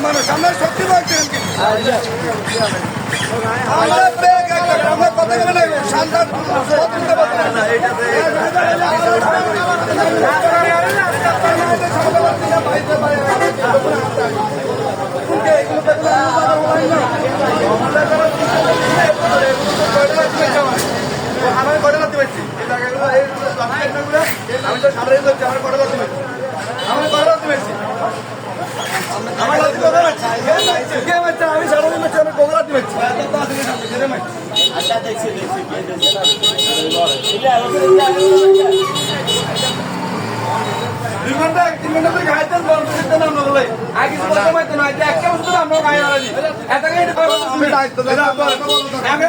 মানুষ আমরা সত্যি বলছেন আমরা কথা বলে শান্তার আমার করে রাখতে পারছি আমি তো সামনে আমার করে রাখতে পারছি আমার করে রাখতে পারছি আমার আমি সারা দিন আমি করে রাখতে পারছি দুই ঘন্টা 3 ঘন্টা করে গাইতেন বন্ধ করতে নাম বলে আগে বলতে পারতো না যে একটা বছর আমরা গাই আলাদি এত গাই আমি দায়িত্ব আগে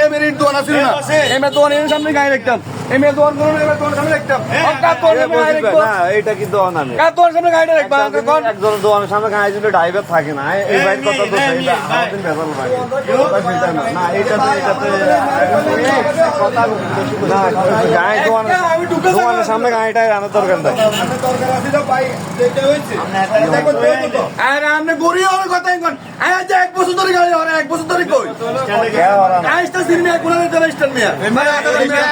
এমেরিট দোয়ান আছিল না এমে দোয়ানের সামনে গাই রাখতাম এমে দোয়ান করুন এমে দোয়ানের সামনে রাখতাম একটা দোয়ানের গাই রাখবো না এটা কি দোয়ান আমি কা দোয়ানের সামনে গাইটা রাখবা কোন একজন দোয়ানের সামনে গাই দিলে ড্রাইভার থাকে না এই বাইক কথা তো সেইটা আমাদের বেজাল লাগে না এটাতে কথা না গাই দোয়ানের সামনে গাইটা আনা দরকার নাই দরকার আছে তো ভাই যেটা হইছে আর আমরা গড়ি আর কথাই কোন আজ এক বছর ধরে গাড়ি আর এক বছর ধরে কই আইস্তা সিনেমা কোন দিতে স্ট্যান্ড মিয়া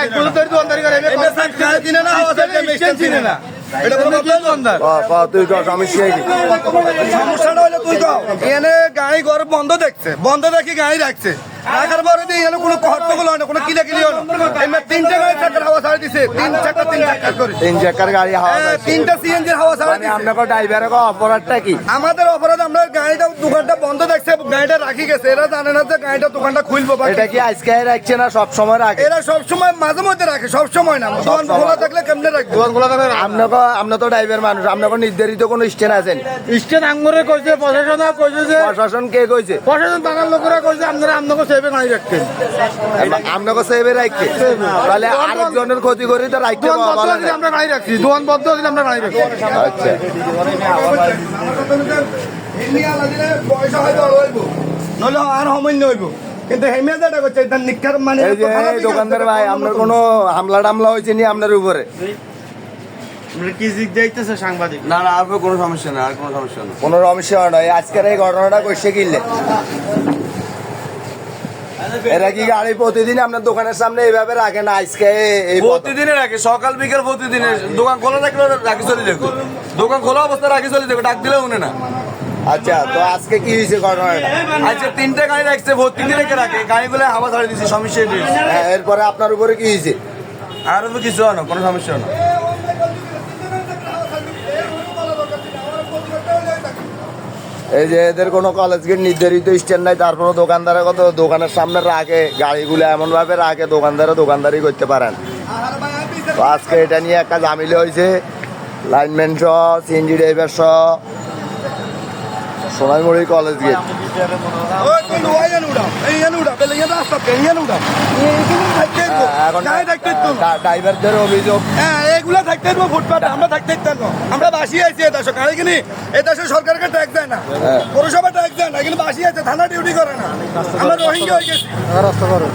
এক বছর ধরে দোকানদারি করে এমএস গাড়ি কিনে না হওয়া থেকে স্ট্যান্ড কিনে না এটা বড় দোকানদার তুই তো সমস্যা কি সমস্যাটা হলো তুই তো এখানে গাড়ি ঘর বন্ধ দেখছে বন্ধ দেখি গাড়ি রাখছে রাখার পরে এখানে কোনো হট্টগোল হয় না কোনো কিলাকিলি হয় না এমনি 3টা গাড়ি চাকার হাওয়া ছাড় দিছে 3 চাকা করে 3 চাকার গাড়ি হাওয়া 3টা সিএনজির হাওয়া ছাড় দিছে আপনাদের ড্রাইভারের অপরাধটা কি আমাদের অপরাধ আমরা গাড়িটা দোকানটা বন্ধ দেখছে গাড়িটা রাখি গেছে এরা জানে না যে গাড়িটা দোকানটা খুলবো এটা কি আজকে রাখছে না সব সময় রাখে এরা সব সময় মাঝে মধ্যে রাখে সব সময় না দোকান খোলা থাকলে কেমনে রাখবে দোকান খোলা থাকলে আমরা তো ড্রাইভার মানুষ আপনাকে নির্ধারিত কোনো স্ট্যান্ড আছেন স্ট্যান্ড আঙ্গুরে কইছে প্রশাসন কইছে যে প্রশাসন কে কইছে প্রশাসন থানার লোকেরা কইছে আপনারা আপনাকে সেভে গাড়ি রাখতেন আপনাকে সেভে রাখতে তাহলে আরেকজনের ক্ষতি করে তো রাখতে পারবো আমরা গাড়ি রাখছি দোকান বন্ধ দিলে আমরা গাড়ি রাখছি আচ্ছা ইন্ডিয়া লাগিলে পয়সা হয়তো হইব নলে আর সামান্য হইব কিন্তু হেমেজাটা করছে এটা নিক্ষার মানে দোকানদার ভাই আপনার কোনো হামলা টামলা হয়েছে নি আপনার উপরে কি জিগ যাইতেছে সাংবাদিক না না আর কোনো সমস্যা না আর কোনো সমস্যা না কোনো সমস্যা নয় আজকের এই ঘটনাটা কইছে কিলে এরা কি গাড়ি প্রতিদিন আপনার দোকানের সামনে এইভাবে রাখে না আজকে প্রতিদিনে রাখে সকাল বিকেল প্রতিদিনে দোকান খোলা থাকলে রাখি চলে দেখো দোকান খোলা অবস্থা রাখি চলে দেখো ডাক দিলেও উনি না আচ্ছা তো আজকে কি হয়েছে ঘটনাটা আজকে 3টা গাড়ি রাখছে ভর্তি রেখে রাখে গাড়িগুলো হাওয়া ছাড়ে দিচ্ছে সমস্যা এরপরে আপনার উপরে কি হয়েছে আর কিছু হয় না কোনো সমস্যা না এই যে এদের কোনো কলেজ গেট নির্ধারিত স্ট্যান্ড নাই তারপরে দোকানদারের কত দোকানের সামনে রাখে গাড়িগুলো এমন ভাবে রাখে দোকানদারি করতে পারেন তো আজকে এটা নিয়ে একটা ঝামেলা হয়েছে লাইনম্যান সহ সিএনজি ড্রাইভার সহ সোনাইমুড়ি কলেজ গেট ড্রাইভারদের অভিযোগ এগুলো থাকতে ফুটপাথ আমরা থাকতে আমরা বাসি আছি এদেশে গাড়ি কিনি এদেশে সরকারকে ট্যাক্স দেয় না পৌরসভা ট্যাক্স দেয় না কিন্তু বাসি আছে থানা ডিউটি করে না আমরা রোহিঙ্গা হয়ে গেছি রাস্তা করো